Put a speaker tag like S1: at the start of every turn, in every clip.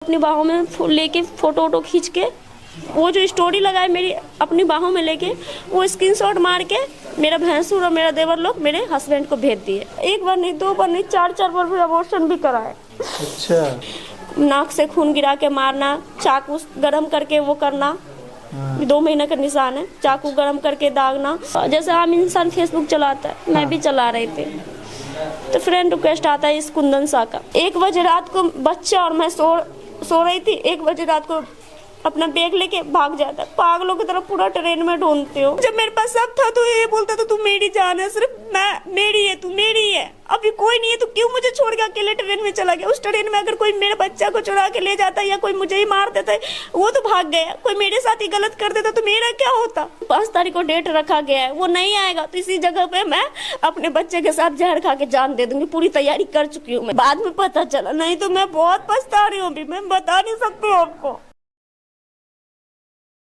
S1: अपनी बाहों में लेके फोटो वोटो खींच के वो जो स्टोरी लगाए मेरी अपनी बाहों में लेके वो स्क्रीनशॉट मार के मेरा भैंसुर और मेरा देवर लोग मेरे हस्बैंड को भेज दिए। एक बार नहीं, दो बार नहीं, चार बार भी अबॉर्शन भी कराए।
S2: अच्छा।
S1: नाक से खून गिरा के मारना, चाकू गरम करके वो करना, 2 महीने का निशान है, चाकू गरम करके दागना। जैसे आम इंसान फेसबुक चलाता है, मैं भी चला रही थी, तो फ्रेंड रिक्वेस्ट आता है इस कुंदन सा का। 1 बजे रात को बच्चा और मैं सो रही थी, 1 बजे रात को अपना बैग लेके भाग जाता है। पागलों की तरफ पूरा ट्रेन में ढूंढते हो। जब मेरे पास सब था तो ये बोलता था तू मेरी जान है, सिर्फ मैं मेरी है, तू मेरी है। अभी कोई नहीं है तो क्यों मुझे छोड़ के अकेले ट्रेन में चला गया? उस ट्रेन में अगर कोई मेरे बच्चा को चुरा के ले जाता या कोई मुझे ही मार देता, वो तो भाग गया। कोई मेरे साथ ही गलत कर देता तो मेरा क्या होता? 5 तारीख को डेट रखा गया है, वो नहीं आएगा तो इसी जगह पे मैं अपने बच्चे के साथ जहर खा के जान दे दूंगी। पूरी तैयारी कर चुकी हूँ मैं, बाद में पता चला, नहीं तो मैं बहुत पछता रही हूँ। अभी मैं बता नहीं सकती हूँ आपको।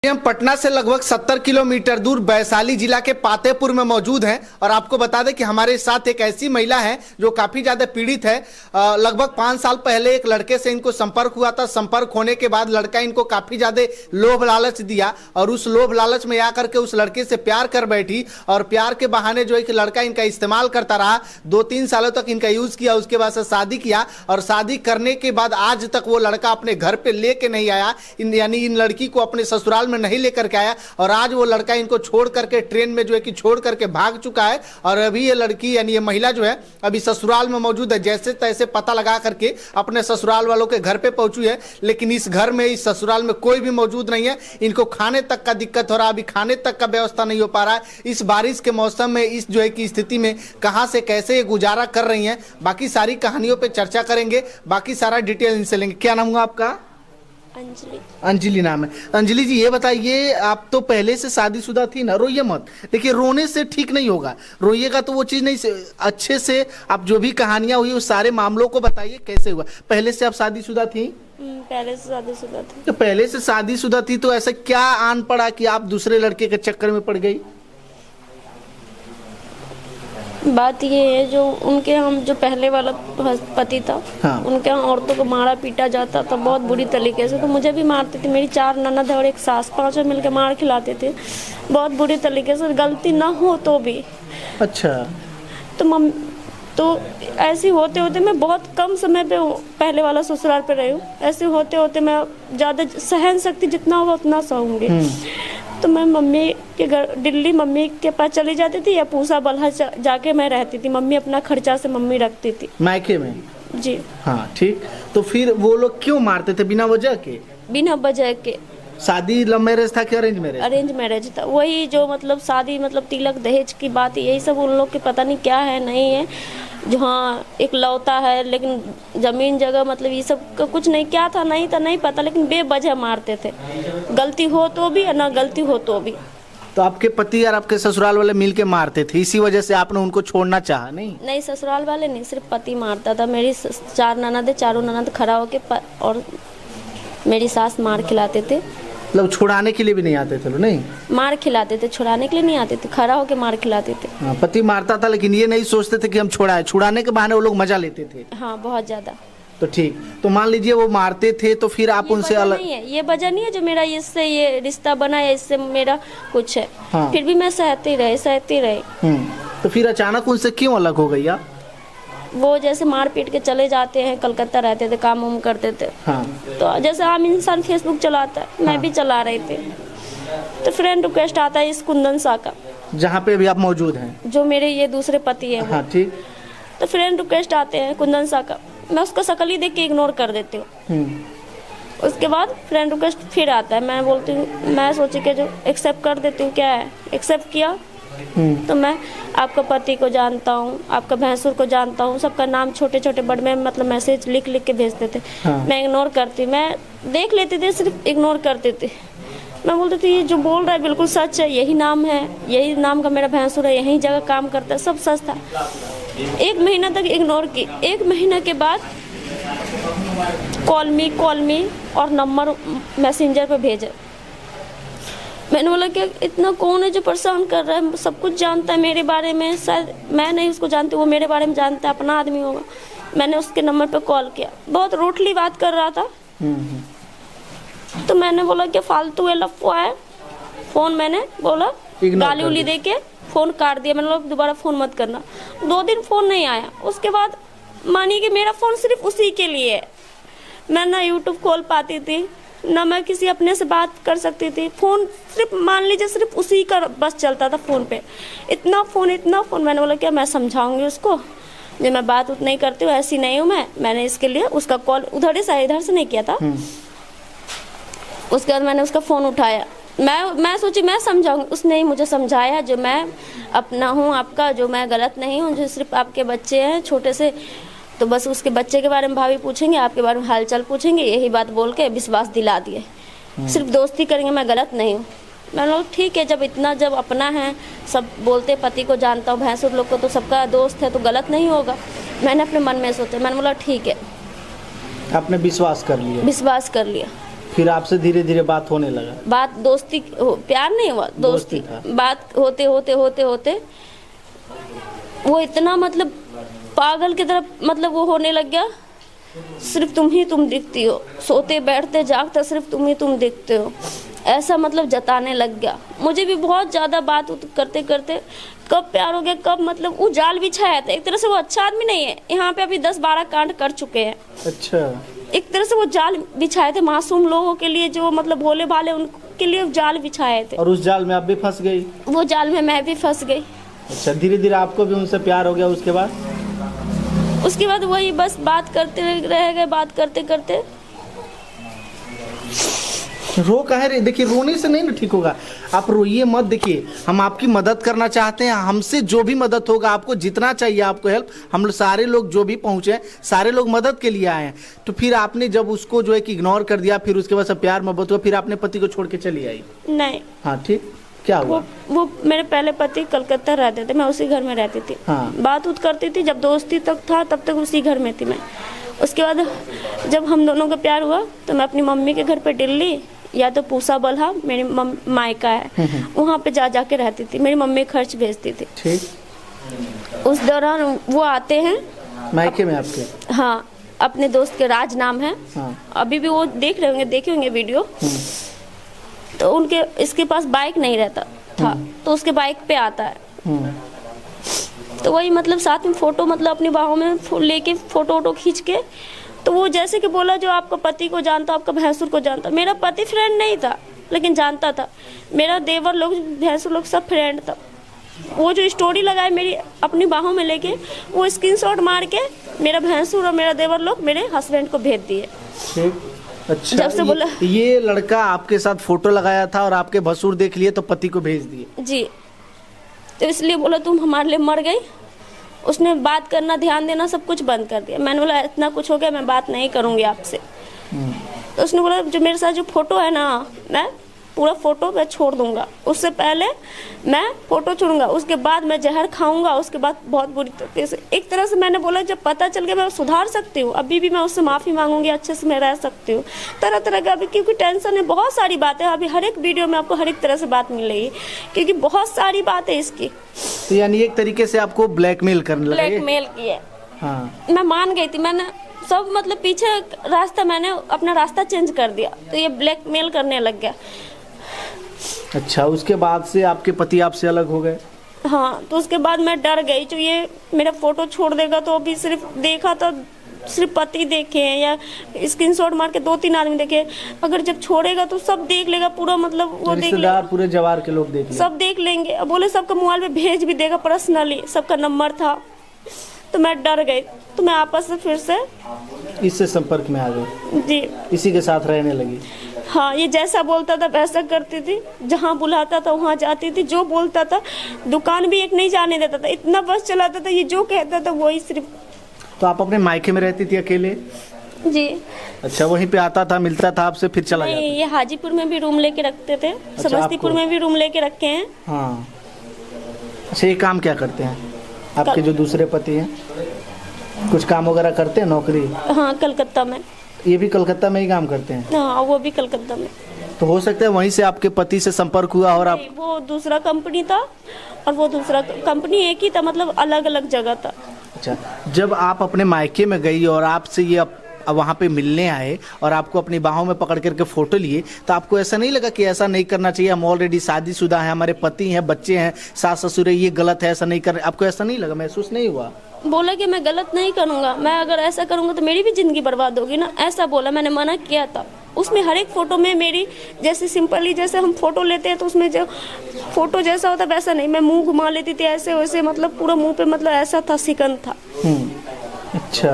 S2: हम पटना से लगभग 70 किलोमीटर दूर वैशाली जिला के पातेपुर में मौजूद हैं और आपको बता दें कि हमारे साथ एक ऐसी महिला है जो काफी ज्यादा पीड़ित है। लगभग 5 साल पहले एक लड़के से इनको संपर्क हुआ था। संपर्क होने के बाद लड़का इनको काफी ज्यादा लोभ लालच दिया और उस लोभ लालच में आकर के उस लड़के से प्यार कर बैठी और प्यार के बहाने जो है कि लड़का इनका इस्तेमाल करता रहा। 2-3 सालों तक इनका यूज किया, उसके बाद से शादी किया और शादी करने के बाद आज तक वो लड़का अपने घर पे लेके नहीं आया, यानी इन लड़की को अपने ससुराल में नहीं लेकर के आया और आज वो लड़का इनको छोड़ करके ट्रेन में जो है कि छोड़ करके भाग चुका है। और अभी ये लड़की यानी ये महिला जो है अभी ससुराल में मौजूद है। जैसे तैसे पता लगा करके अपने ससुराल वालों के घर पे पहुंची है, लेकिन इस घर में, इस ससुराल में कोई भी मौजूद नहीं है। इनको खाने तक का दिक्कत हो रहा है, अभी खाने तक का व्यवस्था नहीं हो पा रहा है। इस बारिश के मौसम में इस जो है कि स्थिति में कहां से कैसे ये गुजारा कर रही हैं, बाकी सारी कहानियों पे चर्चा करेंगे, बाकी सारा डिटेल इनसे लेंगे। क्या नाम हुआ आपका?
S1: अंजलि।
S2: अंजलि नाम है। अंजलि जी ये बताइए, आप तो पहले से शादीशुदा थी ना? रोइए मत, देखिए रोने से ठीक नहीं होगा, रोइएगा तो वो चीज़ नहीं से, अच्छे से आप जो भी कहानियां हुई उस सारे मामलों को बताइए कैसे हुआ। पहले से आप शादीशुदा थी?
S1: पहले से शादीशुदा थी।
S2: तो पहले से शादीशुदा थी तो ऐसा क्या आन पड़ा कि आप दूसरे लड़के के चक्कर में पड़ गई?
S1: बात ये है, जो उनके हम जो पहले वाला पति था,
S2: हाँ।
S1: उनके यहाँ औरतों को मारा पीटा जाता था बहुत बुरी तरीके से। तो मुझे भी मारते थे, मेरी 4 ननद और एक सास, 5 मिलकर मार खिलाते थे बहुत बुरी तरीके से, गलती ना हो तो भी।
S2: अच्छा।
S1: तो ऐसे होते होते मैं बहुत कम समय पे पहले वाला ससुराल पे रही हूँ। ऐसे होते होते मैं ज़्यादा सहन शक्ति जितना होगा उतना सहूँगी। तो मैं मम्मी के घर दिल्ली मम्मी के पास चली जाती थी या पूसा बल्हा जाके मैं रहती थी। मम्मी अपना खर्चा से मम्मी रखती थी
S2: मायके में।
S1: जी
S2: हाँ ठीक। तो फिर वो लोग क्यों मारते थे बिना वजह के?
S1: बिना वजह के।
S2: शादी लव मैरिज था कि अरेंज मैरिज?
S1: अरेंज मैरिज था। वही जो मतलब शादी मतलब तिलक दहेज की बात, यही सब उन लोग के पता नहीं क्या है नहीं है। जो हाँ एक लौता है, लेकिन जमीन जगह मतलब ये सब का कुछ नहीं, क्या था नहीं था नहीं पता, लेकिन बेवजह मारते थे, गलती हो तो भी और ना गलती हो तो भी।
S2: तो आपके पति और आपके ससुराल वाले मिल के मारते थे, इसी वजह से आपने उनको छोड़ना चाहा? नहीं,
S1: ससुराल वाले नहीं, सिर्फ पति मारता था। मेरी 4 ननद है, चारों ननद खड़ा होके और मेरी सास मार खिलाते थे।
S2: मतलब छुड़ाने के लिए भी नहीं आते थे? नहीं,
S1: मार खिलाते थे, छुड़ाने के लिए नहीं आते थे, खड़ा होके मार खिलाते थे।
S2: पति मारता था लेकिन ये नहीं सोचते थे कि हम छुड़ाए, छुड़ाने के बहाने वो लोग मजा लेते थे।
S1: हाँ बहुत ज्यादा।
S2: तो ठीक, तो मान लीजिए वो मारते थे तो फिर आप उनसे अलग?
S1: नहीं है, ये वजह नहीं है जो मेरा इससे ये रिश्ता बना है, इससे मेरा कुछ है।
S2: हाँ।
S1: फिर भी मैं सहती रही।
S2: तो फिर अचानक उनसे क्यों अलग हो गई आप?
S1: वो जैसे मार पीट के चले जाते हैं, कलकत्ता रहते थे, काम वाम करते थे।
S2: हाँ।
S1: तो जैसे आम इंसान फेसबुक चलाता है, मैं भी चला रही थी, तो फ्रेंड रिक्वेस्ट आता है इस कुंदन सा का, जहाँ
S2: पे अभी आप मौजूद हैं,
S1: जो मेरे ये दूसरे पति है।
S2: हाँ ठीक।
S1: तो फ्रेंड रिक्वेस्ट आते हैं कुंदन सा का, मैं उसका शकल ही देख के इग्नोर कर देती हूँ। उसके बाद फ्रेंड रिक्वेस्ट फिर आता है, मैं बोलती हूँ, मैं सोची कि जो एक्सेप्ट कर देती हूँ, क्या है एक्सेप्ट किया। तो मैं आपका पति को जानता हूँ, आपका भैंसुर को जानता हूँ, सबका नाम छोटे छोटे बड़े में मतलब मैसेज लिख लिख के भेजते थे। हाँ। मैं इग्नोर करती, मैं देख लेती थी, सिर्फ इग्नोर करती थी। मैं बोलती थी ये जो बोल रहा है बिल्कुल सच है, यही नाम है, यही नाम का मेरा भैंसुर है, यही जगह काम करता है, सब सच था। 1 महीना तक इग्नोर की। 1 महीना के बाद कॉल मी और नंबर मैसेंजर पे भेजे। मैंने बोला कि इतना कौन है जो परेशान कर रहा है, सब कुछ जानता है मेरे बारे में, शायद मैं नहीं उसको जानती, वो मेरे बारे में जानता है, अपना आदमी होगा। मैंने उसके नंबर पे कॉल किया, बहुत रूडली बात कर रहा था, तो मैंने बोला कि फालतू है लफड़ा है, फोन मैंने बोला गाली उली दे के फोन काट दिया। मैंने बोला दोबारा फोन मत करना। 2 दिन फोन नहीं आया। उसके बाद मानिए कि मेरा फोन सिर्फ उसी के लिए है। मैं ना यूट्यूब खोल पाती थी, ना मैं किसी अपने से बात कर सकती थी। फोन सिर्फ मान लीजिए सिर्फ उसी का बस चलता था फोन पे। इतना फोन। मैंने बोला क्या मैं समझाऊंगी उसको, जो मैं बात उतना ही करती हूँ, ऐसी नहीं हूँ मैंने इसके लिए उसका कॉल इधर से नहीं किया था। उसके बाद मैंने उसका फोन उठाया। मैं सोची मैं समझाऊंगी, उसने ही मुझे समझाया जो मैं अपना हूँ आपका, जो मैं गलत नहीं हूँ, जो सिर्फ आपके बच्चे हैं छोटे से, तो बस उसके बच्चे के बारे में भाभी पूछेंगे, आपके बारे में हालचाल पूछेंगे, यही बात बोल के विश्वास दिला दिए। सिर्फ दोस्ती करेंगे, मैं गलत नहीं हूँ। मैंने बोला ठीक है, जब अपना है, सब बोलते पति को जानता हूँ, भैंसुर लोग को तो सबका दोस्त है, तो गलत नहीं होगा। मैंने अपने मन में सोचा, मैंने बोला ठीक है।
S3: आपने विश्वास कर लिया? फिर आपसे धीरे धीरे बात होने लगा?
S1: बात दोस्ती, प्यार नहीं हुआ, दोस्ती बात होते वो इतना मतलब पागल की तरफ मतलब वो होने लग गया। सिर्फ तुम दिखती हो, सोते बैठते जागते सिर्फ तुम दिखते हो, ऐसा मतलब जताने लग गया। मुझे भी बहुत ज़्यादा बात करते करते कब प्यार हो गया, कब मतलब वो जाल बिछाया था। एक तरह से वो अच्छा आदमी नहीं है, यहाँ पे अभी 10-12 कांड कर चुके हैं।
S3: अच्छा।
S1: एक तरह से वो जाल बिछाए थे मासूम लोगों के लिए, जो मतलब भोले भाले उनके लिए जाल बिछाए थे।
S3: और उस जाल में आप भी फंस गई?
S1: वो जाल में मैं भी फंस गई।
S3: अच्छा, धीरे धीरे आपको भी उनसे प्यार हो गया? उसके बाद
S1: वही बस बात करते रह गए, बात करते करते।
S3: रो कह रहे, देखिए रोने से नहीं ना ठीक होगा, आप रोइए मत। देखिए हम आपकी मदद करना चाहते हैं, हमसे जो भी मदद होगा, आपको जितना चाहिए आपको हेल्प, हम लोग सारे लोग जो भी पहुंचे सारे लोग मदद के लिए आए हैं। तो फिर आपने जब उसको जो है कि इग्नोर कर दिया, फिर उसके बाद से प्यार मोहब्बत हुआ, फिर आपने पति को छोड़ के चली आई?
S1: नहीं।
S3: हाँ ठीक, क्या हुआ?
S1: वो मेरे पहले पति कलकत्ता रहते थे, मैं उसी घर में रहती थी।
S3: हाँ।
S1: बात करती थी, जब दोस्ती तक था तब तक उसी घर में थी मैं। उसके बाद जब हम दोनों का प्यार हुआ तो मैं अपनी मम्मी के घर पे दिल्ली या तो पूसा बल्हा मेरी मायका है, वहाँ पे जाके रहती थी। मेरी मम्मी खर्च भेजती थी।
S3: ठीक।
S1: उस दौरान वो आते हैं
S3: मायके में आपके?
S1: हाँ, अपने दोस्त के राज नाम है। हाँ। अभी भी वो देखे होंगे वीडियो। तो उनके इसके पास बाइक नहीं रहता था, तो उसके बाइक पे आता है। तो वही मतलब साथ में फोटो मतलब अपनी बाहों में लेके फोटो खींच के, तो वो जैसे कि बोला जो आपका पति को जानता, आपका भैंसुर को जानता। मेरा पति फ्रेंड नहीं था लेकिन जानता था, मेरा देवर लोग भैंसुर लोग सब फ्रेंड था। वो जो स्टोरी लगाए मेरी अपनी बाहों में लेके, वो स्क्रीनशॉट मार के मेरा भैंसुर और मेरा देवर लोग मेरे हस्बैंड को भेज दिए।
S3: अच्छा,
S1: जब से बोला
S3: ये लड़का आपके साथ फोटो लगाया था और आपके भसुर देख लिए तो पति को भेज दिए? जी।
S1: तो इसलिए बोला तुम हमारे लिए मर गई। उसने बात करना, ध्यान देना सब कुछ बंद कर दिया। मैंने बोला इतना कुछ हो गया, मैं बात नहीं करूंगी आपसे। तो उसने बोला जो मेरे साथ जो फोटो है ना, मैं पूरा फोटो मैं छोड़ दूंगा, उससे पहले मैं फोटो छोड़ूंगा, उसके बाद मैं जहर खाऊंगा, उसके बाद बहुत बुरी तरीके से। एक तरह से मैंने बोला जब पता चल गया मैं सुधार सकती हूँ, अभी भी मैं उससे माफ़ी मांगूंगी, अच्छे से मैं रह सकती हूँ। तरह तरह का अभी क्योंकि टेंशन है, बहुत सारी बातें, अभी हर एक वीडियो में आपको हर एक तरह से बात मिलेगी क्योंकि बहुत सारी बात है इसकी।
S3: तो यानी एक तरीके से आपको ब्लैकमेल करने लगे?
S1: ब्लैकमेल किया।
S3: हाँ।
S1: मैं मान गई थी, मैंने सब मतलब पीछे रास्ता, मैंने अपना रास्ता चेंज कर दिया, तो ये ब्लैकमेल करने लग गया।
S3: अच्छा, उसके बाद से आपके पति आपसे अलग हो गए?
S1: हाँ, तो उसके बाद मैं डर गई जो ये मेरा फोटो छोड़ देगा, तो अभी सिर्फ देखा तो सिर्फ पति देखे हैं या स्क्रीनशॉट मार के 2-3 आदमी देखे, अगर जब छोड़ेगा तो सब देख लेगा पूरा, मतलब वो देख लेगा,
S3: पूरे जवार के लोग देख लेंगे,
S1: सब देख लेंगे। अब बोले सबका मोबाइल पे भेज भी देगा, पर्सनली सबका नंबर था। तो मैं डर गई, तो मैं आपस से फिर से
S3: इससे संपर्क में आ गई
S1: जी,
S3: इसी के साथ रहने लगी।
S1: हाँ, ये जैसा बोलता था वैसा करती थी, जहाँ बुलाता था वहाँ जाती थी, जो बोलता था, दुकान भी एक नहीं जाने देता था, इतना बस चलाता था, ये जो कहता था वही सिर्फ।
S3: तो आप अपने मायके में रहती थी अकेले?
S1: जी।
S3: अच्छा, वहीं पे आता था, मिलता था आपसे, फिर चला जाता?
S1: ये हाजीपुर में भी रूम लेके रखते थे। अच्छा, समस्तीपुर में भी रूम लेके रखे हैं।
S3: हाँ। अच्छा, ये काम क्या करते हैं आपके जो दूसरे पति हैं? कुछ काम वगैरह करते हैं, नौकरी?
S1: हाँ, कलकत्ता में।
S3: ये भी कलकत्ता में ही काम करते हैं?
S1: हाँ, वो भी कलकत्ता में।
S3: तो हो सकता है वहीं से आपके पति से संपर्क हुआ और आप?
S1: वो दूसरा कंपनी था और वो दूसरा कंपनी एक ही था, मतलब अलग अलग जगह था।
S3: अच्छा, जब आप अपने मायके में गई और आपसे ये अब वहाँ पे मिलने आए और आपको अपनी बाहों में पकड़ करके फोटो लिए, तो आपको ऐसा नहीं लगा कि ऐसा नहीं करना चाहिए, हम ऑलरेडी शादीशुदा हैं, हमारे पति हैं, बच्चे हैं, सास ससुर है, ये गलत है, ऐसा नहीं कर, आपको ऐसा नहीं लगा, महसूस नहीं हुआ?
S1: बोला कि मैं गलत नहीं करूँगा, मैं अगर ऐसा करूँगा तो मेरी भी ज़िंदगी बर्बाद होगी ना, ऐसा बोला। मैंने मना किया था। उसमें हर एक फ़ोटो में मेरी जैसे सिंपली जैसे हम फ़ोटो लेते हैं तो उसमें जो फ़ोटो जैसा होता वैसा नहीं, मैं मुंह घुमा लेती थी ऐसे वैसे, मतलब पूरा मुंह पे मतलब ऐसा था, सिकन था।
S3: अच्छा,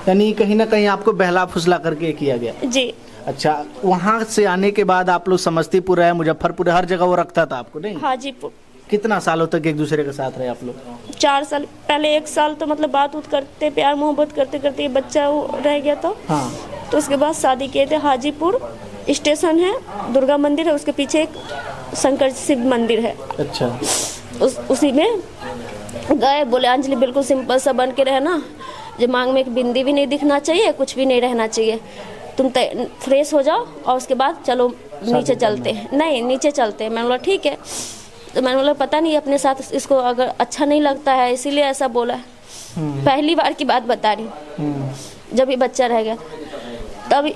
S3: यानी कहीं ना कहीं आपको बहला फुसला करके किया गया?
S1: जी।
S3: अच्छा, वहाँ से आने के बाद आप लोग समस्तीपुर है, मुजफ्फरपुर है, हर जगह वो रखता था आपको, नहीं?
S1: हाजीपुर।
S3: कितना सालों तक एक दूसरे के साथ रहे आप लोग?
S1: 4 साल। पहले 1 साल तो मतलब बात उत करते, प्यार मोहब्बत करते करते ये बच्चा वो रह गया था।
S3: हाँ।
S1: तो उसके बाद शादी किए थे। हाजीपुर स्टेशन है, दुर्गा मंदिर है, उसके पीछे एक शंकर शिव मंदिर है।
S3: अच्छा।
S1: उसी में गए, बोले अंजलि बिल्कुल सिंपल सा बन के रहना, जो मांग में एक बिंदी भी नहीं दिखना चाहिए, कुछ भी नहीं रहना चाहिए, तुम फ्रेश हो जाओ और उसके बाद चलो नीचे चलते हैं। नहीं, नीचे चलते हैं। मैंने बोला ठीक है। तो मैंने बोला पता नहीं अपने साथ इसको अगर अच्छा नहीं लगता है इसीलिए ऐसा बोला है। पहली बार की बात बता रही हूँ, जब ये बच्चा रह गया तब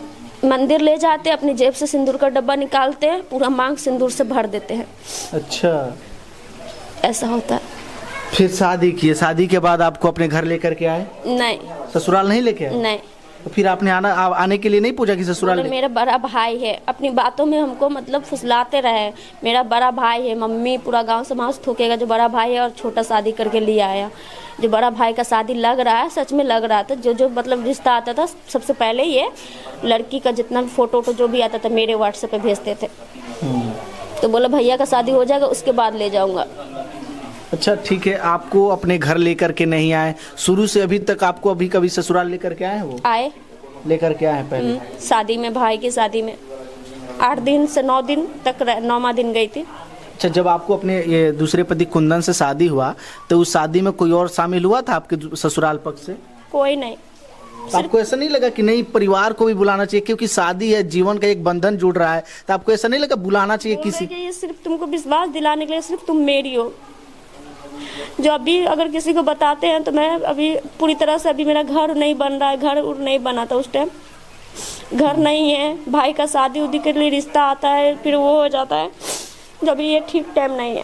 S1: मंदिर ले जाते, अपनी जेब से सिंदूर का डब्बा निकालते हैं, पूरा मांग सिंदूर से भर देते हैं।
S3: अच्छा,
S1: ऐसा होता है।
S3: फिर शादी किए, शादी के बाद आपको अपने घर लेकर के आए?
S1: नहीं।
S3: ससुराल नहीं लेके आए?
S1: नहीं।
S3: तो फिर आपने आने के लिए नहीं पूछा कि ससुराल?
S1: मेरा बड़ा भाई है, अपनी बातों में हमको मतलब फुसलाते रहे। मेरा बड़ा भाई है, मम्मी पूरा गांव समाज थूकेगा जो बड़ा भाई है और छोटा शादी करके लिए आया। जो बड़ा भाई का शादी लग रहा है, सच में लग रहा था, जो जो मतलब रिश्ता आता था सबसे पहले ये लड़की का जितना भी फोटो जो भी आता था मेरे व्हाट्सएप पे भेजते थे। तो बोला भैया का शादी हो जाएगा उसके बाद ले जाऊंगा।
S3: अच्छा ठीक है, आपको अपने घर लेकर के नहीं आए शुरू से अभी तक? आपको अभी कभी ससुराल लेकर के आए हैं? वो
S1: आए,
S3: लेकर के आए पहले?
S1: शादी में, भाई की शादी में 8 दिन से 9 दिन तक, 9वां दिन गई थी।
S3: अच्छा, जब आपको अपने ये दूसरे पति कुंदन से शादी हुआ तो उस शादी में कोई और शामिल हुआ था आपके ससुराल पक्ष से?
S1: कोई नहीं।
S3: आपको ऐसा नहीं लगा कि नहीं परिवार को भी बुलाना चाहिए, क्योंकि शादी है, जीवन का एक बंधन जुड़ रहा है, तो आपको ऐसा नहीं लगा बुलाना चाहिए किसी?
S1: ये सिर्फ तुमको विश्वास दिलाने के लिए, सिर्फ तुम मेरी हो। जो अभी अगर किसी को बताते हैं तो मैं अभी पूरी तरह से, अभी मेरा घर नहीं बन रहा है, घर नहीं बना था उस टाइम, घर नहीं है, भाई का शादी उदी के लिए रिश्ता आता है फिर वो हो जाता है, जब ये ठीक टाइम नहीं है,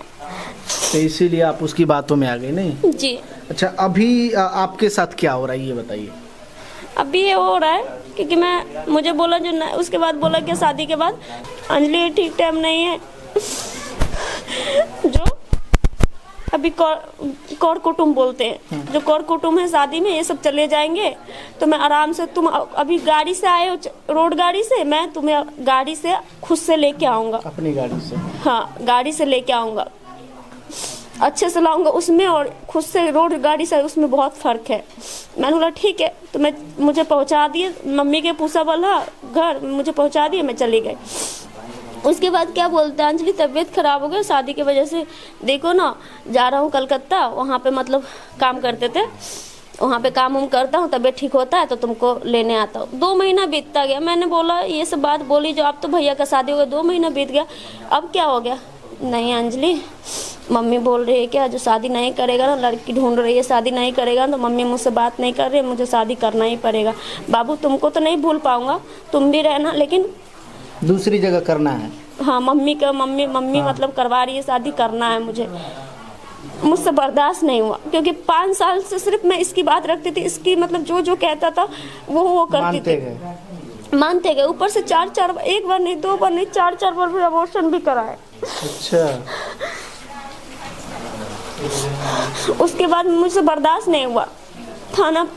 S3: तो इसीलिए आप उसकी बातों में आ गए, नहीं?
S1: जी।
S3: अच्छा, अभी आपके साथ क्या हो रहा है ये बताइए?
S1: अभी ये हो रहा है क्योंकि मुझे बोला जो न, उसके बाद बोला कि शादी के बाद अंजलि ठीक टाइम नहीं है, जो अभी कौर कुटुंब बोलते हैं, जो कौर कुटुंब है शादी में ये सब चले जाएंगे, तो मैं आराम से, तुम अभी गाड़ी से आए हो, रोड गाड़ी से, मैं तुम्हें गाड़ी से खुद से लेके आऊंगा, अपनी गाड़ी से। हाँ, गाड़ी से लेके आऊंगा, अच्छे से लाऊंगा उसमें, और खुद से रोड गाड़ी से उसमें बहुत फर्क है। मैंने बोला ठीक है, तो मुझे पहुंचा दिए, मम्मी के पूसा वाला घर मुझे पहुंचा दिए, मैं चली गई। उसके बाद क्या बोलते हैं, अंजलि तबीयत खराब हो गई शादी की वजह से, देखो ना जा रहा हूँ कलकत्ता, वहाँ पे मतलब काम करते थे, वहाँ पे काम उम करता हूँ, तबीयत ठीक होता है तो तुमको लेने आता हूँ। 2 महीना बीतता गया, मैंने बोला ये सब बात बोली जो अब तो भैया का शादी हो गया, 2 महीना बीत गया, अब क्या हो गया? नहीं अंजलि, मम्मी बोल रही है क्या, जो शादी नहीं करेगा ना, लड़की ढूंढ रही है, शादी नहीं करेगा तो मम्मी मुझसे बात नहीं कर रही, मुझे शादी करना ही पड़ेगा। बाबू तुमको तो नहीं भूल पाऊंगा, तुम भी रहना, लेकिन
S3: दूसरी जगह करना है। हाँ,
S1: मम्मी हाँ। मतलब करवा रही है शादी, करना है मुझे। मुझसे बर्दाश्त नहीं हुआ, क्योंकि 5 साल से सिर्फ मैं इसकी बात रखती थी, इसकी मतलब जो कहता था वो करती थी, मानते गए। ऊपर से 4 एक बार नहीं, 2 बार नहीं, 4 बार भी अबॉर्शन भी कराए।
S3: अच्छा।
S1: उसके बाद मुझसे बर्दाश्त नहीं हुआ, थाना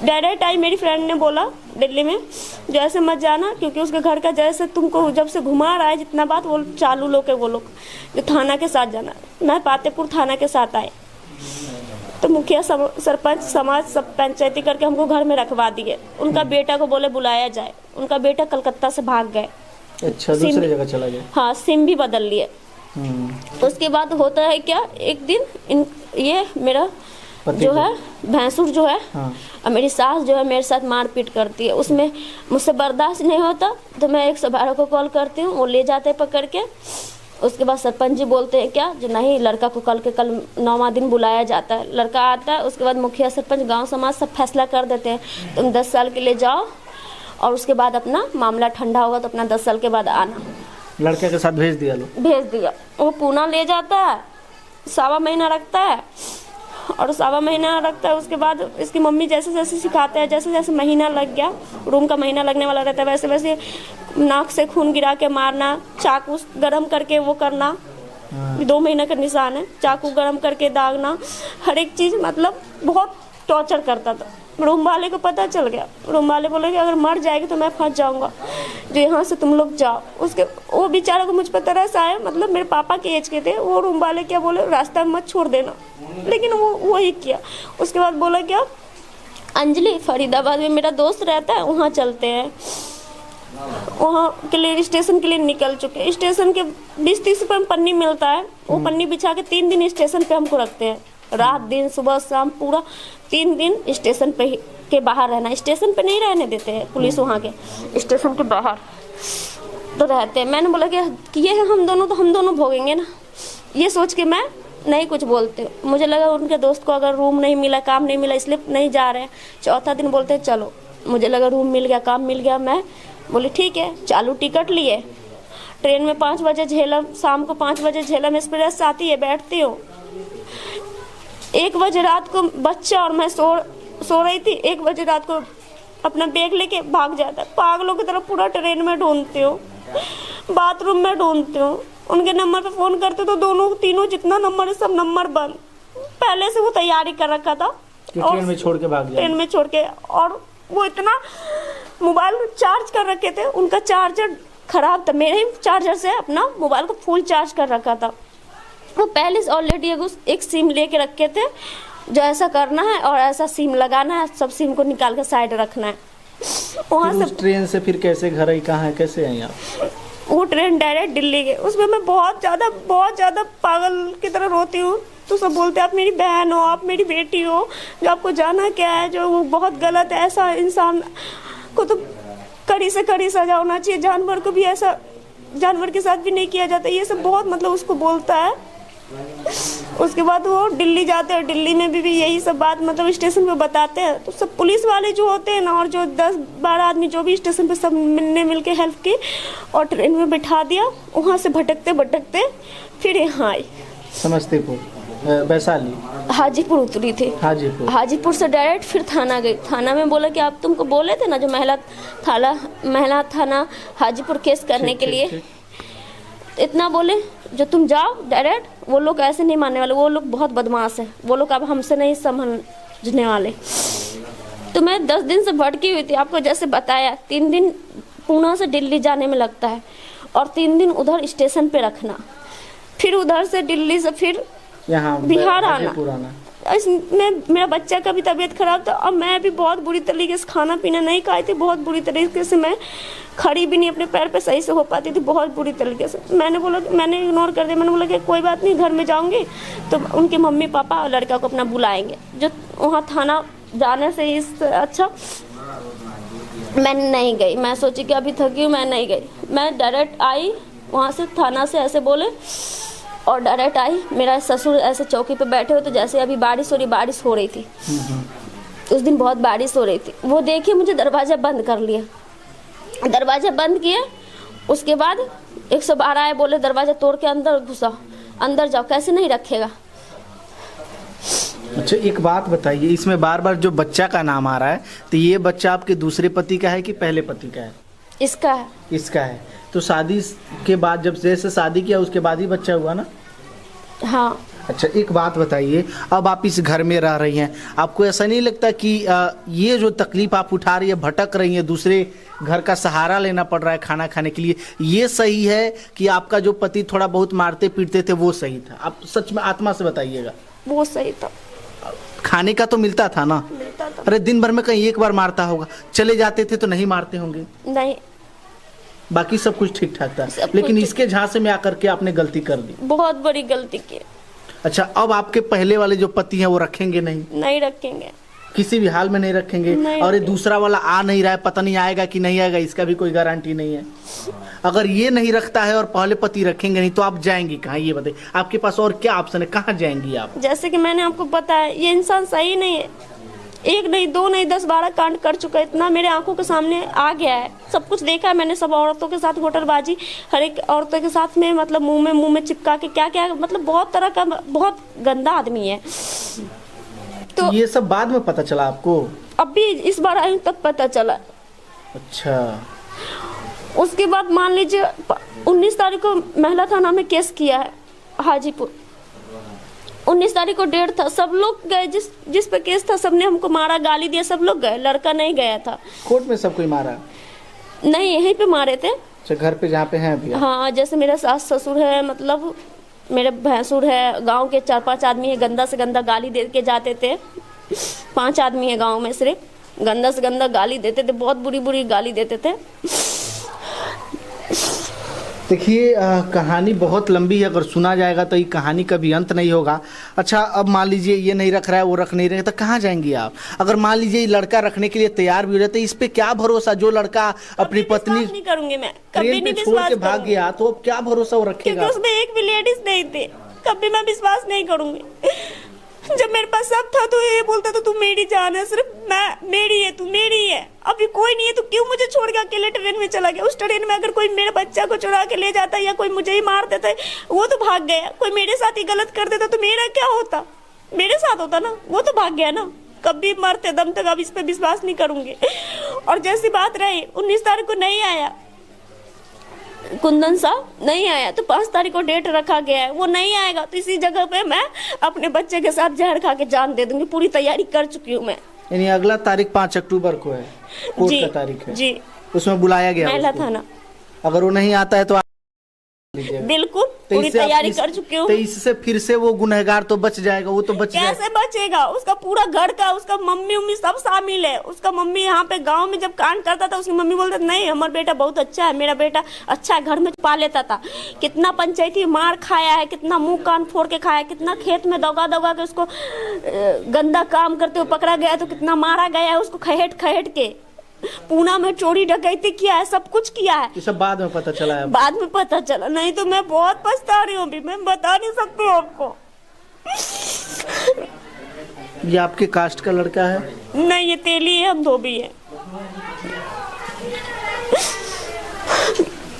S1: डायरेक्ट आई, मेरी फ्रेंड ने बोला दिल्ली में जो ऐसे मत जाना, क्योंकि उसके घर का जैसे तुमको जब से घुमा रहा है जितना बात, वो चालू लोग है, वो लोग जो थाना के साथ जाना। मैं पातेपुर थाना के साथ आए तो मुखिया सरपंच समाज सब पंचायती करके हमको घर में रखवा दिए। उनका बेटा को बोले बुलाया जाए, उनका बेटा कलकत्ता से भाग गए।
S3: अच्छा, दूसरी जगह चला गया।
S1: हाँ, सिम भी बदल लिए। उसके बाद होता है क्या, एक दिन ये मेरा जो है भैंसुर जो है, हाँ। और मेरी सास जो है मेरे साथ मारपीट करती है, उसमें मुझसे बर्दाश्त नहीं होता तो मैं 112 को कॉल करती हूँ, वो ले जाते हैं पकड़ के। उसके बाद सरपंच जी बोलते हैं क्या, जो नहीं लड़का को कल 9वां दिन बुलाया जाता है, लड़का आता है। उसके बाद मुखिया सरपंच गांव समाज सब फैसला कर देते हैं, तुम 10 साल के लिए जाओ और उसके बाद अपना मामला ठंडा होगा तो अपना 10 साल के बाद आना।
S3: लड़के के साथ भेज दिया लो?
S1: भेज दिया। वो पूना ले जाता है, 1.25 महीना रखता है और 1.25 महीना रखता है। उसके बाद इसकी मम्मी जैसे जैसे सिखाते हैं, जैसे जैसे महीना लग गया, रूम का महीना लगने वाला रहता है, वैसे वैसे नाक से खून गिरा के मारना, चाकू गरम करके वो करना, 2 महीने का निशान है, चाकू गरम करके दागना, हर एक चीज़ मतलब बहुत टॉर्चर करता था। रूम वाले को पता चल गया, रूम वाले बोले कि अगर मर जाएगी तो मैं फंस जाऊंगा, जो यहाँ से तुम लोग जाओ। उसके वो बेचारा को मुझ पर तरस आया, मतलब मेरे पापा के एज के थे वो। रूम वाले क्या बोले, रास्ता में मत छोड़ देना, लेकिन वो वही किया। उसके बाद बोला क्या, अंजलि फरीदाबाद में मेरा दोस्त रहता है, वहाँ चलते हैं। वहाँ के लिए स्टेशन के लिए निकल चुके। स्टेशन के 20-30 रुपये में पन्नी मिलता है, वो पन्नी बिछा के 3 दिन स्टेशन पे हमको रखते हैं, रात दिन सुबह शाम पूरा 3 दिन स्टेशन पे के बाहर रहना। स्टेशन पे नहीं रहने देते हैं पुलिस, वहाँ के स्टेशन के बाहर तो रहते हैं। मैंने बोला कि ये है हम दोनों, तो हम दोनों भोगेंगे ना, ये सोच के मैं नहीं कुछ बोलते। मुझे लगा उनके दोस्त को अगर रूम नहीं मिला, काम नहीं मिला, इसलिए नहीं जा रहे हैं। 4था दिन बोलते हैं चलो, मुझे लगा रूम मिल गया, काम मिल गया। मैं बोली ठीक है, चालू टिकट लिए, ट्रेन में 5 बजे झेलम, शाम को 5 बजे झेलम एक्सप्रेस आती है, बैठती हूँ। 1 बजे रात को बच्चा और मैं सो रही थी, 1 बजे रात को अपना बैग लेके भाग जाता है। पागलों की तरह पूरा ट्रेन में ढूंढती हूँ, बाथरूम में ढूंढती हूँ। उनके नंबर पे फ़ोन करते तो दोनों तीनों जितना नंबर है सब नंबर बंद। पहले से वो तैयारी कर रखा था
S3: ट्रेन में छोड़ के भाग गया।
S1: ट्रेन में छोड़ के, और वो इतना मोबाइल चार्ज कर रखे थे, उनका चार्जर खराब था। मेरे ही चार्जर से अपना मोबाइल को फुल चार्ज कर रखा था। वो पहले से ऑलरेडी एक सिम लेके रखे थे, जो ऐसा करना है और ऐसा सिम लगाना है, सब सिम को निकाल के साइड रखना है। वहाँ से
S3: ट्रेन से फिर कैसे घर आई, कहाँ है, कैसे आई आप?
S1: वो ट्रेन डायरेक्ट दिल्ली गए। उसमें मैं बहुत ज़्यादा पागल की तरह रोती हूँ। तो सब बोलते हैं आप मेरी बहन हो, आप मेरी बेटी हो, जो आपको जाना क्या है, जो वो बहुत गलत है। ऐसा इंसान को तो कड़ी से कड़ी सजा होना चाहिए, जानवर को भी ऐसा, जानवर के साथ भी नहीं किया जाता। ये सब बहुत मतलब उसको बोलता है। उसके बाद वो दिल्ली जाते हैं, दिल्ली में भी यही सब बात मतलब स्टेशन पे बताते हैं। तो सब पुलिस वाले जो होते हैं ना, और जो 10-12 आदमी जो भी स्टेशन पे, सब ने मिल के हेल्प की और ट्रेन में बिठा दिया। वहाँ से भटकते भटकते फिर यहाँ आई,
S3: समस्तीपुर, वैशाली,
S1: हाजीपुर उतरी थी। हाजीपुर से डायरेक्ट फिर थाना गई। थाना में बोला कि आप तुमको बोले थे ना जो महिला थाना हाजीपुर केस करने के लिए, इतना बोले जो तुम जाओ डायरेक्ट। वो लोग ऐसे नहीं मानने वाले, वो लोग बहुत बदमाश है, वो लोग अब हमसे नहीं समझने वाले। तो मैं 10 दिन से भटकी हुई थी, आपको जैसे बताया। 3 दिन पूना से दिल्ली जाने में लगता है और 3 दिन उधर स्टेशन पे रखना, फिर उधर से दिल्ली से फिर यहाँ बिहार आना। इसमें मेरा बच्चा का भी तबीयत खराब था और मैं भी बहुत बुरी तरीके से खाना पीना नहीं खाई थी। बहुत बुरी तरीके से मैं खड़ी भी नहीं अपने पैर पे सही से हो पाती थी, बहुत बुरी तरीके से। मैंने इग्नोर कर दिया। मैंने बोला कि कोई बात नहीं, घर में जाऊंगी तो उनके मम्मी पापा और लड़का को अपना बुलाएंगे। जो वहाँ थाना जाने से इस अच्छा मैं नहीं गई। मैं सोची कि अभी थकी हूँ, मैं नहीं गई। मैं डायरेक्ट आई वहाँ से, थाना से ऐसे बोले और डायरेक्ट आई। मेरा ससुर ऐसे चौकी पे बैठे हुए, तो जैसे अभी बारिश हो रही थी। उस दिन बहुत बारिश हो रही थी। वो देखिए मुझे दरवाज़ा बंद कर लिया, दरवाज़ा बंद किया। उसके बाद 112 आए, बोले दरवाज़ा तोड़ के अंदर घुसा, अंदर जाओ। कैसे नहीं रखेगा।
S3: अच्छा एक बात बताइए, इसमें बार बार जो बच्चा का नाम आ रहा है, तो ये बच्चा आपके दूसरे पति का है कि पहले पति का है?
S1: इसका है।
S3: इसका है। तो शादी के बाद, जब जैसे शादी किया उसके बाद ही बच्चा हुआ ना?
S1: हाँ।
S3: अच्छा एक बात बताइए, अब आप इस घर में रह रही हैं, आपको ऐसा नहीं लगता कि ये जो तकलीफ आप उठा रही है, भटक रही हैं, दूसरे घर का सहारा लेना पड़ रहा है खाना खाने के लिए, ये सही है कि आपका जो पति थोड़ा बहुत मारते पीटते थे वो सही था? आप सच में आत्मा से बताइएगा।
S1: वो सही था।
S3: खाने का तो मिलता था ना?
S1: मिलता था।
S3: अरे दिन भर में कहीं एक बार मारता होगा, चले जाते थे तो नहीं मारते होंगे?
S1: नहीं,
S3: बाकी सब कुछ ठीक ठाक था, लेकिन इसके झांसे में आकर के आपने गलती कर दी,
S1: बहुत बड़ी गलती की।
S3: अच्छा अब आपके पहले वाले जो पति हैं वो रखेंगे नहीं?
S1: नहीं रखेंगे,
S3: किसी भी हाल में नहीं रखेंगे।
S1: नहीं
S3: और ये दूसरा वाला आ नहीं रहा है, पता नहीं आएगा कि नहीं आएगा, इसका भी कोई गारंटी नहीं है। अगर ये नहीं रखता है और पहले पति रखेंगे नहीं, तो आप जाएंगी कहाँ ये बताइए? आपके पास और क्या ऑप्शन है, कहाँ जाएंगी आप?
S1: जैसे कि मैंने आपको बताया, ये इंसान सही नहीं है। एक नहीं, दो नहीं, 10-12 कांड कर चुका है। इतना मेरे आंखों के सामने आ गया है, सब कुछ देखा है मैंने। सब औरतों के साथ होटलबाजी, हर एक औरतों के साथ में मतलब मुंह में चिपका के क्या क्या, मतलब बहुत तरह का, बहुत गंदा आदमी है।
S3: तो ये सब बाद में पता चला आपको?
S1: अभी इस बार आई तब पता चला।
S3: अच्छा।
S1: उसके बाद मान लीजिए 19 तारीख को महिला थाना में केस किया है हाजीपुर। 19 तारीख को डेट था, सब लोग गए, जिस पे केस था सबने हमको मारा, गाली दिया, सब लोग गए, लड़का नहीं गया था।
S3: कोर्ट में सब कोई मारा?
S1: नहीं, यहीं पे मारे थे।
S3: अच्छा, घर पे जहाँ पे हैं अभी?
S1: हाँ, जैसे मेरा सास ससुर है, मतलब मेरे भैंसुर है, गांव के 4-5 आदमी है, गंदा से गंदा गाली दे के जाते थे। 5 आदमी है गांव में, सिर्फ गंदा से गंदा गाली देते थे, बहुत बुरी बुरी गाली देते थे।
S3: देखिए, कहानी बहुत लंबी है, अगर सुना जाएगा तो ये कहानी कभी अंत नहीं होगा। अच्छा, अब मान लीजिए ये नहीं रख रहा है, वो रख नहीं रहे, तो कहाँ जाएंगी आप? अगर मान लीजिए ये लड़का रखने के लिए तैयार भी हो जाते, इस पे क्या भरोसा? जो लड़का अपनी पत्नी
S1: नहीं करूंगी मैं, कभी नहीं
S3: छोड़ के भाग गया, तो अब क्या भरोसा वो रखेगा?
S1: क्योंकि उसमें एक भी लेडीज नहीं थे। कभी मैं विश्वास नहीं करूंगी। जब मेरे पास सब था तो ये बोलता था तू मेरी जान है, सिर्फ मैं, मेरी है, तू मेरी है। अभी कोई नहीं है तो क्यों मुझे छोड़ के अकेले ट्रेन में चला गया? उस ट्रेन में अगर कोई मेरे बच्चा को चुरा के ले जाता या कोई मुझे ही मार देता, वो तो भाग गया। कोई मेरे साथ ही गलत कर देता तो मेरा क्या होता? मेरे साथ होता ना, वो तो भाग गया ना। कभी मरते दम तक अब इस पे विश्वास नहीं करूंगी। और जैसी बात रही 19 तारीख को नहीं आया कुंदन साहब, नहीं आया, तो 5 तारीख को डेट रखा गया है, वो नहीं आएगा तो इसी जगह पे मैं अपने बच्चे के साथ जहर खा के जान दे दूंगी। पूरी तैयारी कर चुकी हूँ मैं।
S3: यानी अगला तारीख 5 अक्टूबर को है, कोर्ट का तारीख है जी। उसमें बुलाया गया महिला थाना। अगर वो नहीं आता है तो
S1: बिल्कुल पूरी तैयारी कर चुकी हूँ।
S3: तो इससे फिर से वो गुनहगार तो बच जाएगा, वो तो बच जाएगा।
S1: कैसे बचेगा? उसका पूरा घर का, उसका मम्मी उम्मी सब शामिल है। उसका मम्मी यहाँ पे गांव में जब कांड करता था, उसकी मम्मी बोलती नहीं हमारा बेटा बहुत अच्छा है, मेरा बेटा अच्छा है, घर में पा लेता था। कितना पंचायती मार खाया है, कितना मुंह कान फोड़ के खाया, कितना खेत में दौगा दौगा के उसको गंदा काम करते हुए पकड़ा गया, तो कितना मारा गया है उसको खहेट खहेट के। पूना में चोरी डकैती किया है, सब कुछ किया है।
S3: ये सब बाद में पता चला है?
S1: बाद में पता चला, नहीं तो मैं बहुत पछता रही हूँ अभी, मैं बता नहीं सकती हूँ आपको।
S3: ये आपके कास्ट का लड़का है?
S1: नहीं, ये तेली है, हम धोबी है।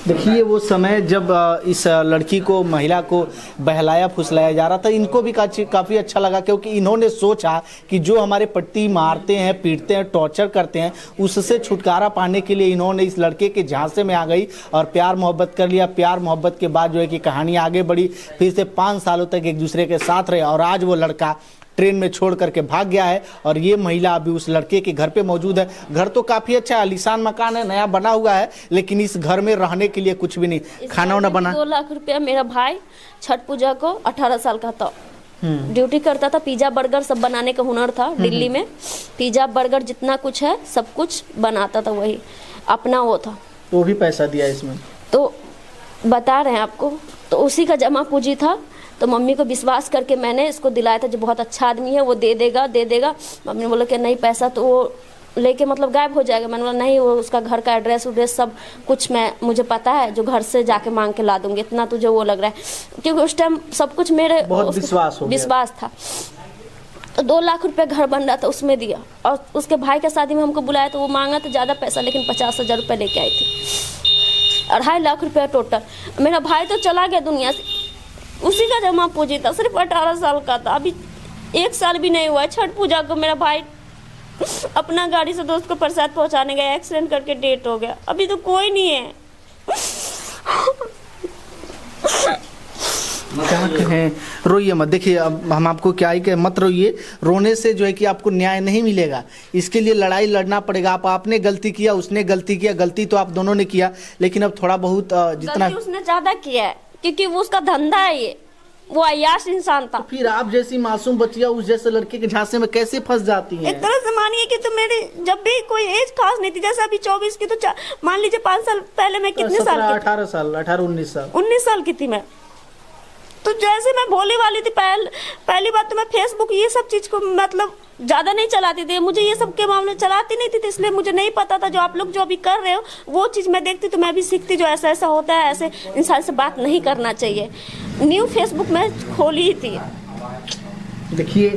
S3: देखिए, वो समय जब इस लड़की को, महिला को बहलाया फुसलाया जा रहा था, इनको भी काफ़ी अच्छा लगा, क्योंकि इन्होंने सोचा कि जो हमारे पट्टी मारते हैं, पीटते हैं, टॉर्चर करते हैं, उससे छुटकारा पाने के लिए इन्होंने इस लड़के के झांसे में आ गई और प्यार मोहब्बत कर लिया। प्यार मोहब्बत के बाद जो है कि कहानी आगे बढ़ी, फिर से 5 सालों तक एक दूसरे के साथ रहे और आज वो लड़का ट्रेन में छोड़ करके भाग गया है और ये महिला अभी उस लड़के के घर पे मौजूद है। घर तो काफ़ी अच्छा है, आलीशान मकान है, नया बना हुआ है, लेकिन इस घर में रहने के लिए कुछ भी नहीं। खाना वाना बना।
S1: 2 लाख रुपया मेरा भाई छठ पूजा को 18 साल का था, ड्यूटी करता था। पिज्जा बर्गर सब बनाने का हुनर था दिल्ली में। पिज्जा बर्गर जितना कुछ है सब कुछ बनाता था, वही अपना वो था।
S3: वो भी पैसा दिया इसमें?
S1: तो बता रहे हैं आपको, तो उसी का जमा पूंजी था। तो मम्मी को विश्वास करके मैंने इसको दिलाया था, जो बहुत अच्छा आदमी है, वो दे देगा। मम्मी ने बोला कि नहीं पैसा तो वो लेके मतलब गायब हो जाएगा। मैंने बोला नहीं, वो उसका घर का एड्रेस सब कुछ मुझे पता है, जो घर से जाके मांग के ला दूंगी, इतना तुझे वो लग रहा है। क्योंकि उस टाइम सब कुछ मेरे
S3: बहुत विश्वास
S1: था। तो 2 लाख रुपए घर बन रहा था, उसमें दिया। और उसके भाई के शादी में हमको बुलाया तो वो मांगा था ज़्यादा पैसा, लेकिन 50,000 रुपये लेके आई थी। 2.5 लाख रुपया टोटल। मेरा भाई तो चला गया दुनिया से, उसी का जमा पूंजी था, सिर्फ 18 साल का था। अभी 1 साल भी नहीं हुआ है। छठ पूजा को मेरा भाई अपना गाड़ी से दोस्त को प्रसाद पहुंचाने गया, एक्सीडेंट करके डेथ हो गया। अभी तो कोई नहीं है।
S3: क्या कहें, रोइए मत। देखिए, अब हम आपको क्या ही कहें, मत रोइए। रोने से जो है कि आपको न्याय नहीं मिलेगा, इसके लिए लड़ाई लड़ना पड़ेगा। आपने गलती किया, उसने गलती किया, गलती तो आप दोनों ने किया, लेकिन अब थोड़ा बहुत जितना
S1: उसने ज्यादा किया है, क्योंकि वो उसका धंधा है, ये वो अय्याश इंसान था।
S3: तो फिर आप जैसी मासूम बच्चियां उस जैसे लड़के के झांसे में कैसे फंस जाती हैं?
S1: एक तरह से मानिए कि तो मेरी जब भी कोई एज खास नहीं थी, जैसे अभी 24 की, तो मान लीजिए 5 साल पहले मैं कितने साल की?
S3: 18-19 साल।
S1: 19 साल की थी मैं। तो जैसे मैं भोली वाली थी, पहली बात तो मैं फेसबुक ये सब चीज को मतलब ज्यादा नहीं चलाती थी, मुझे ये सब के मामले चलाती नहीं थी, इसलिए मुझे नहीं पता था। जो आप लोग जो अभी कर रहे हो वो चीज मैं देखती तो मैं भी सीखती, जो ऐसा ऐसा होता है, ऐसे इंसान से बात नहीं करना चाहिए। न्यू फेसबुक में खोली ही थी।
S3: देखिए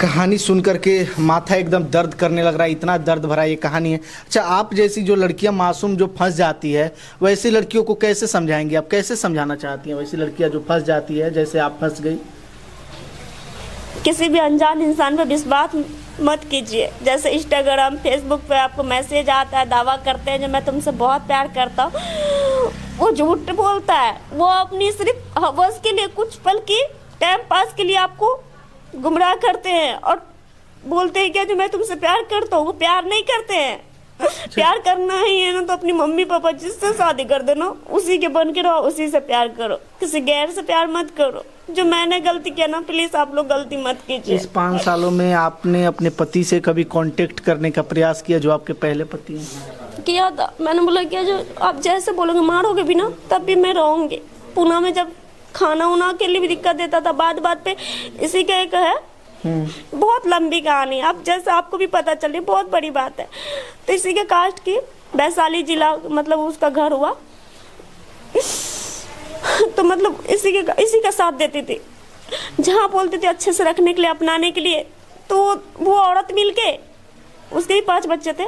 S3: कहानी सुन करके माथा एकदम दर्द करने लग रहा है, इतना दर्द भरा ये कहानी है। अच्छा, आप जैसी जो लड़कियां मासूम जो फंस जाती है, वैसी लड़कियों को कैसे समझाएंगे आप? कैसे समझाना चाहती हैं वैसी लड़कियां जो फंस जाती है जैसे आप फंस गई?
S1: किसी भी अनजान इंसान पर विश्वास मत कीजिए। जैसे इंस्टाग्राम फेसबुक पे आपको मैसेज आता है, दावा करते हैं जो मैं तुमसे बहुत प्यार करता हूँ, वो झूठ बोलता है। वो अपनी सिर्फ हवस के लिए, कुछ पल की टाइम पास के लिए आपको गुमराह करते हैं और बोलते हैं क्या जो मैं तुमसे प्यार करता हूँ। वो प्यार नहीं करते हैं। प्यार करना ही है ना तो अपनी मम्मी पापा जिससे शादी कर देना, उसी के बन के रहो, उसी से प्यार करो, किसी गैर से प्यार मत करो। जो मैंने गलती किया ना, प्लीज आप लोग गलती मत कीजिए।
S3: इस 5 सालों में आपने अपने पति से कभी कांटेक्ट करने का प्रयास किया जो आपके पहले पति हैं?
S1: किया था, मैंने बोला किया जो आप जैसे बोलोगे, मारोगे भी ना तब भी मैं रहूंगी। पुणे में जब खाना उना के लिए भी दिक्कत देता था, बात पे इसी का एक है, बहुत लंबी कहानी, अब जैसे आपको भी पता चल रही, बहुत बड़ी बात है। तो इसी के कास्ट की वैशाली जिला, मतलब उसका घर हुआ तो मतलब इसी का साथ देती थी। जहाँ बोलते थे अच्छे से रखने के लिए, अपनाने के लिए, तो वो औरत मिलके, उसके भी 5 बच्चे थे,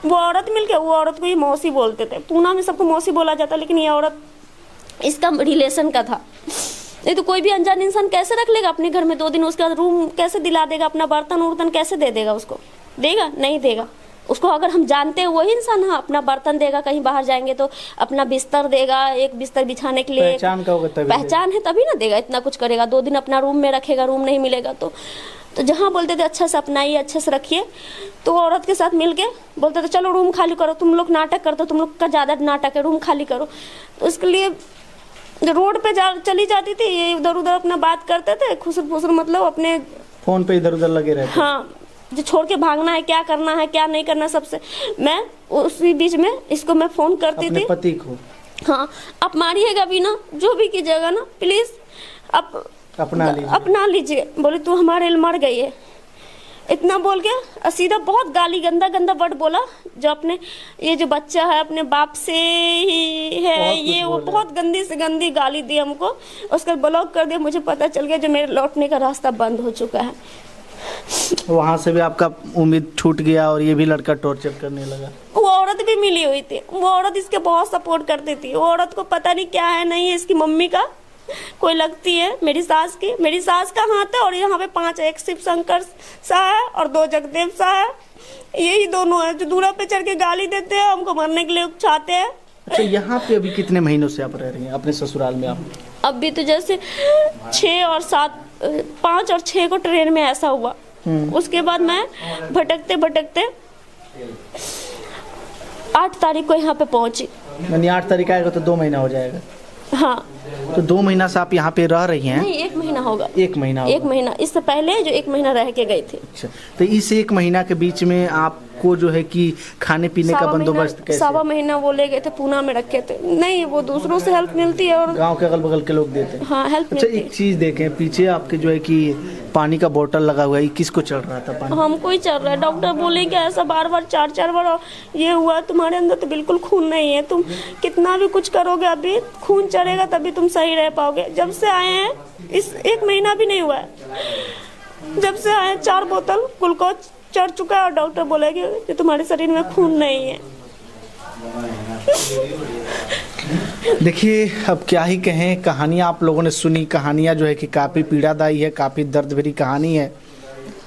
S1: वो औरत मिलके वो औरत को ही मौसी बोलते थे। पूना में सबको मौसी बोला जाता, लेकिन ये औरत इसका रिलेशन का था। नहीं तो कोई भी अनजान इंसान कैसे रख लेगा अपने घर में 2 दिन? उसका रूम कैसे दिला देगा? अपना बर्तन उर्तन कैसे दे देगा? उसको देगा? नहीं देगा। उसको अगर हम जानते हैं वही इंसान, हाँ अपना बर्तन देगा, कहीं बाहर जाएंगे तो अपना बिस्तर देगा, एक बिस्तर बिछाने के लिए
S3: पहचान का होगा,
S1: पहचान है तभी ना देगा, इतना कुछ करेगा। 2 दिन अपना रूम में रखेगा, रूम नहीं मिलेगा तो जहाँ बोलते थे अच्छा से अपनाइए, अच्छे से रखिए, तो औरत के साथ मिलके बोलते थे चलो रूम खाली करो, तुम लोग नाटक करते हो, तुम लोग का ज़्यादा नाटक है, रूम खाली करो। तो उसके लिए रोड पे चली जाती थी, ये इधर उधर अपना बात करते थे, खुसर फुसर, मतलब अपने
S3: फोन पे इधर उधर लगे रहते।
S1: हाँ, जो छोड़ के भागना है, क्या करना है क्या नहीं करना, सबसे मैं उसी बीच में इसको मैं फोन करती थी
S3: पति को।
S1: हाँ, आप मारिएगा भी ना, जो भी कीजिएगा ना, प्लीज आप अपना लीजिए। बोले तू हमारे लिए मर गई है, इतना बोल के सीधा बहुत गाली, गंदा वर्ड बोला, जो अपने ये जो बच्चा है अपने बाप से ही है, ये वो बहुत गंदी से गंदी गाली दी हमको। उसका ब्लॉक कर दिया। मुझे पता चल गया जो मेरे लौटने का रास्ता बंद हो चुका है।
S3: वहाँ से भी आपका उम्मीद छूट गया और ये भी लड़का टॉर्चर करने लगा।
S1: वो औरत भी मिली हुई थी, वो औरत इसके बहुत सपोर्ट करती थी। वो औरत को पता नहीं क्या है, नहीं है इसकी मम्मी का कोई लगती है, मेरी सास की। मेरी सास का हाथ है और यहाँ पे 5 है, एक शिव शंकर शाह है और 2 जगदेव शाह है। यही दोनों है जो दूरा पे चढ़ के गाली देते हैं, हमको मरने के लिए उकसाते हैं।
S3: अच्छा, यहाँ पे अभी कितने महीनों से आप रह रही हैं अपने ससुराल में? आप
S1: अभी तो जैसे 6 और 7, 5 और 6 को ट्रेन में ऐसा हुआ। उसके बाद मैं भटकते 8 तारीख को यहाँ पे पहुंची।
S3: यानी 8 तारीख आएगा तो 2 महीना हो जाएगा।
S1: हाँ,
S3: तो 2 महीना से आप यहाँ पे रह रही हैं?
S1: नहीं, 1 महीना होगा।
S3: 1 महीना?
S1: 1 महीना, इससे पहले जो 1 महीना रह के गई थी।
S3: अच्छा, तो इस 1 महीना के बीच में आपको जो है कि खाने पीने का बंदोबस्त कैसे?
S1: 1.25 महीना वो ले गए थे, पूना में रखे थे। नहीं, वो दूसरों से हेल्प मिलती है और
S3: गांव के अगल बगल के लोग देते हैं।
S1: हाँ, हेल्प
S3: अच्छा,
S1: मिलती है।
S3: एक चीज देखें, पीछे आपके जो है कि पानी का बोतल लगा हुआ है, किसको चढ़ रहा था पानी?
S1: हमको ही चल रहा है। डॉक्टर बोले कि ऐसा बार 4 बार ये हुआ, तुम्हारे अंदर तो बिल्कुल खून नहीं है, तुम कितना भी कुछ करोगे अभी खून चढ़ेगा तभी तुम सही रह पाओगे। जब से आए हैं, इस 1 महीना भी नहीं हुआ है, जब से आए 4 बोतल ग्लूकोज चढ़ चुका है और डॉक्टर बोलेगे कि तुम्हारे शरीर में खून नहीं है।
S3: देखिए, अब क्या ही कहें, कहानियाँ आप लोगों ने सुनी। कहानियाँ जो है कि काफ़ी पीड़ादायी है, काफ़ी दर्द भरी कहानी है।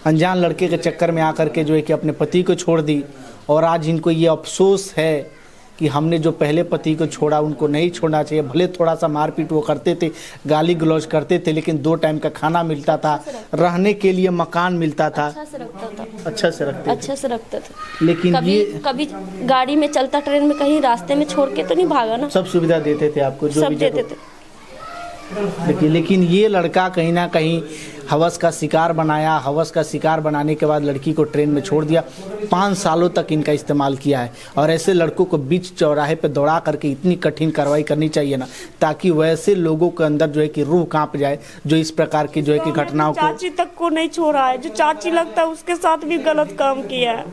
S3: अनजान लड़के के चक्कर में आकर के जो है कि अपने पति को छोड़ दी और आज इनको ये अफसोस है कि हमने जो पहले पति को छोड़ा उनको नहीं छोड़ना चाहिए। भले थोड़ा सा मारपीट वो करते थे, गाली गलौज करते थे, लेकिन 2 टाइम का खाना मिलता था, रहने के लिए मकान मिलता था, अच्छा से रखते थे। लेकिन
S1: कभी गाड़ी में चलता, ट्रेन में, कहीं रास्ते में छोड़ के तो नहीं भागा ना,
S3: सब सुविधा देते थे आपको, जो
S1: सब देते थे।
S3: देखिए, लेकिन ये लड़का कहीं ना कहीं हवस का शिकार बनाया। हवस का शिकार बनाने के बाद लड़की को ट्रेन में छोड़ दिया। 5 सालों तक इनका इस्तेमाल किया है और ऐसे लड़कों को बीच चौराहे पे दौड़ा करके इतनी कठिन कार्रवाई करनी चाहिए ना, ताकि वैसे लोगों के अंदर जो है कि रूह कांप जाए, जो इस प्रकार की जो है कि घटनाओं को।
S1: चाची तक को नहीं छोड़ा है, जो चाची लगता है उसके साथ भी गलत काम किया है।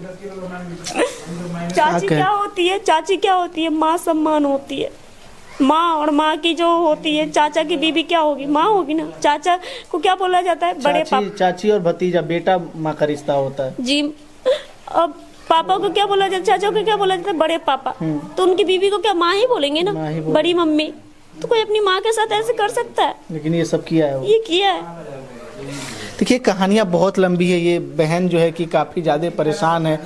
S1: चाची क्या होती है? चाची क्या होती है? माँ सम्मान होती है। माँ और माँ की जो होती है, चाचा की बीवी क्या होगी? माँ होगी ना। चाचा को क्या बोला जाता है? बड़े पापा।
S3: चाची और भतीजा, बेटा माँ का रिश्ता होता है
S1: जी। अब पापा को क्या बोला जाता है? चाचा को क्या बोला जाता है? बड़े पापा। तो उनकी बीवी को क्या माँ ही बोलेंगे ना, बड़ी मम्मी। तो कोई अपनी माँ के साथ ऐसे कर सकता है?
S3: लेकिन ये सब किया है वो।
S1: ये किया है।
S3: देखिए कहानियाँ बहुत लंबी है। ये बहन जो है कि काफ़ी ज़्यादा परेशान है,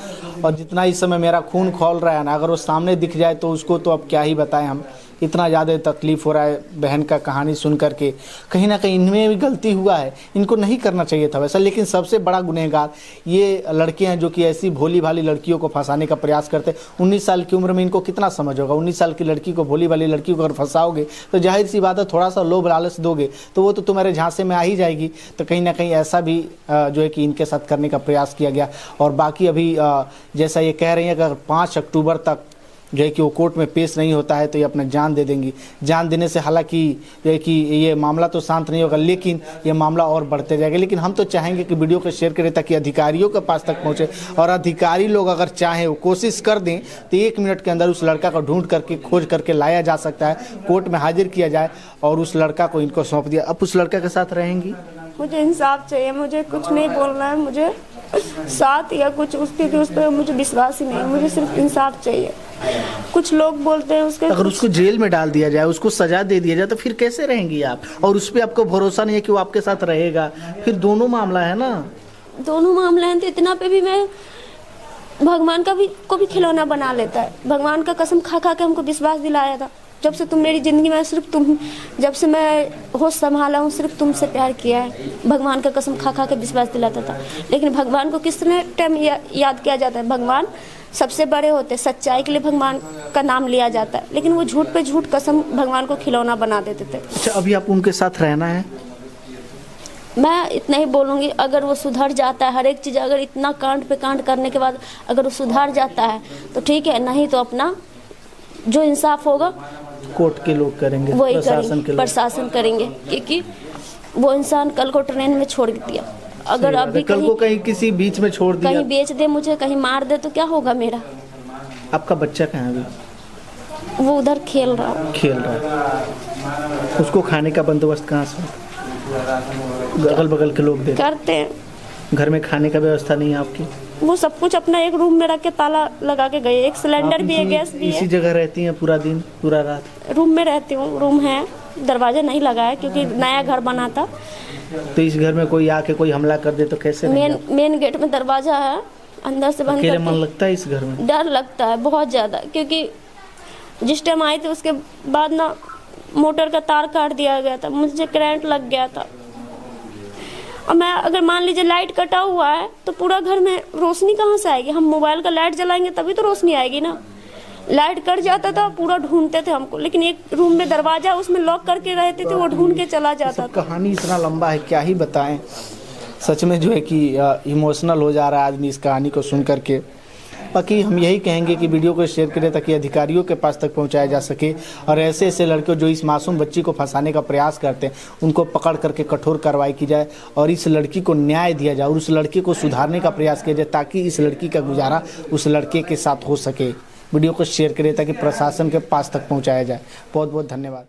S3: और जितना इस समय मेरा खून खौल रहा है ना, अगर वो सामने दिख जाए तो उसको तो अब क्या ही बताएं हम। इतना ज़्यादा तकलीफ़ हो रहा है बहन का कहानी सुन करके। कहीं ना कहीं इनमें भी गलती हुआ है, इनको नहीं करना चाहिए था वैसा। लेकिन सबसे बड़ा गुनहगार ये लड़के हैं जो कि ऐसी भोली भाली लड़कियों को फंसाने का प्रयास करते हैं। 19 साल की उम्र में इनको कितना समझ होगा? 19 साल की लड़की को, भोली भाली लड़की को अगर फंसाओगे तो जाहिर सी बात है, थोड़ा सा लोभ लालच दोगे तो वो तो तुम्हारे झांसे में आ ही जाएगी। तो कहीं ना कहीं ऐसा भी जो है कि इनके साथ करने का प्रयास किया गया। और बाकी अभी जैसा ये कह रही है कि अगर 5 अक्टूबर तक जो है कि वो कोर्ट में पेश नहीं होता है तो ये अपना जान दे देंगी। जान देने से हालांकि जो है कि ये मामला तो शांत नहीं होगा, लेकिन ये मामला और बढ़ते जाएगा। लेकिन हम तो चाहेंगे कि वीडियो को शेयर करें ताकि अधिकारियों के पास तक पहुंचे, और अधिकारी लोग अगर चाहें वो कोशिश कर दें तो 1 मिनट के अंदर उस लड़का को ढूंढ करके, खोज करके लाया जा सकता है, कोर्ट में हाजिर किया जाए और उस लड़का को इनको सौंप दिया। अब उस लड़का के साथ रहेंगी।
S1: मुझे इंसाफ चाहिए, मुझे कुछ नहीं बोलना है, मुझे साथ या कुछ उस पर मुझे विश्वास ही नहीं, मुझे सिर्फ इंसाफ चाहिए। कुछ लोग बोलते हैं उसके,
S3: अगर उसको जेल में डाल दिया जाए, उसको सजा दे दिया जाए तो फिर कैसे रहेंगी आप? और उस पर आपको भरोसा नहीं है कि वो आपके साथ रहेगा। फिर दोनों मामला है ना,
S1: दोनों मामले हैं। तो इतना पे भी मैं भगवान को भी खिलौना बना लेता है। भगवान का कसम खा खा के हमको विश्वास दिलाया था, जब से तुम मेरी ज़िंदगी में, सिर्फ तुम, जब से मैं होश संभाला हूँ सिर्फ तुमसे प्यार किया है। भगवान का कसम खा खा के विश्वास दिलाता था। लेकिन भगवान को किस टाइम याद किया जाता है? भगवान सबसे बड़े होते हैं, सच्चाई के लिए भगवान का नाम लिया जाता है। लेकिन वो झूठ पे झूठ कसम भगवान को खिलौना बना देते थे।
S3: अच्छा, अभी आप उनके साथ रहना है?
S1: मैं इतना ही बोलूँगी, अगर वो सुधर जाता है, हर एक चीज़, अगर इतना कांड पे कांड करने के बाद अगर वो सुधर जाता है तो ठीक है, नहीं तो अपना जो इंसाफ होगा
S3: कोर्ट के लोग करेंगे,
S1: वही
S3: प्रशासन
S1: करेंगे,
S3: के लोग।
S1: प्रशासन करेंगे। क्योंकि वो इंसान कल को ट्रेन में छोड़ दिया, अगर अभी
S3: कल को कहीं किसी बीच में छोड़ दिया,
S1: कहीं बेच दे, मुझे कहीं मार दे तो क्या होगा मेरा?
S3: आपका बच्चा कहाँ है अभी?
S1: वो उधर खेल रहा है।
S3: उसको खाने का बंदोबस्त कहाँ से? अगल बगल के लोग देते
S1: करते हैं।
S3: घर में खाने का व्यवस्था नहीं है आपकी?
S1: वो सब कुछ अपना एक रूम में रख के ताला लगा के गए। एक सिलेंडर भी है, गैस भी है।
S3: इसी जगह रहती हैं पूरा दिन, पूरा रात?
S1: रूम में रहती हूँ, रूम है, दरवाजा नहीं लगा है क्योंकि नया घर बना था।
S3: तो इस घर में कोई आके कोई हमला कर दे तो कैसे?
S1: मेन गेट में दरवाजा है, अंदर से बंद
S3: अकेले मन लगता है इस घर में?
S1: डर लगता है बहुत ज़्यादा, क्योंकि जिस टाइम आई थी उसके बाद ना मोटर का तार काट दिया गया था, मुझे करंट लग गया था। और मैं, अगर मान लीजिए लाइट कटा हुआ है तो पूरा घर में रोशनी कहाँ से आएगी? हम मोबाइल का लाइट जलाएंगे तभी तो रोशनी आएगी ना। लाइट कट जाता था, पूरा ढूंढते थे हमको, लेकिन एक रूम में दरवाजा उसमें लॉक करके रहते थे, वो ढूंढ के चला जाता था।
S3: कहानी इतना लंबा है, क्या ही बताएं। सच में जो है कि इमोशनल हो जा रहा है आदमी इस कहानी को सुन करके। बाकी हम यही कहेंगे कि वीडियो को शेयर करें ताकि अधिकारियों के पास तक पहुंचाया जा सके, और ऐसे ऐसे लड़के जो इस मासूम बच्ची को फंसाने का प्रयास करते हैं उनको पकड़ करके कठोर कार्रवाई की जाए, और इस लड़की को न्याय दिया जाए, और उस लड़के को सुधारने का प्रयास किया जाए ताकि इस लड़की का गुजारा उस लड़के के साथ हो सके। वीडियो को शेयर करें ताकि प्रशासन के पास तक पहुँचाया जाए। बहुत बहुत धन्यवाद।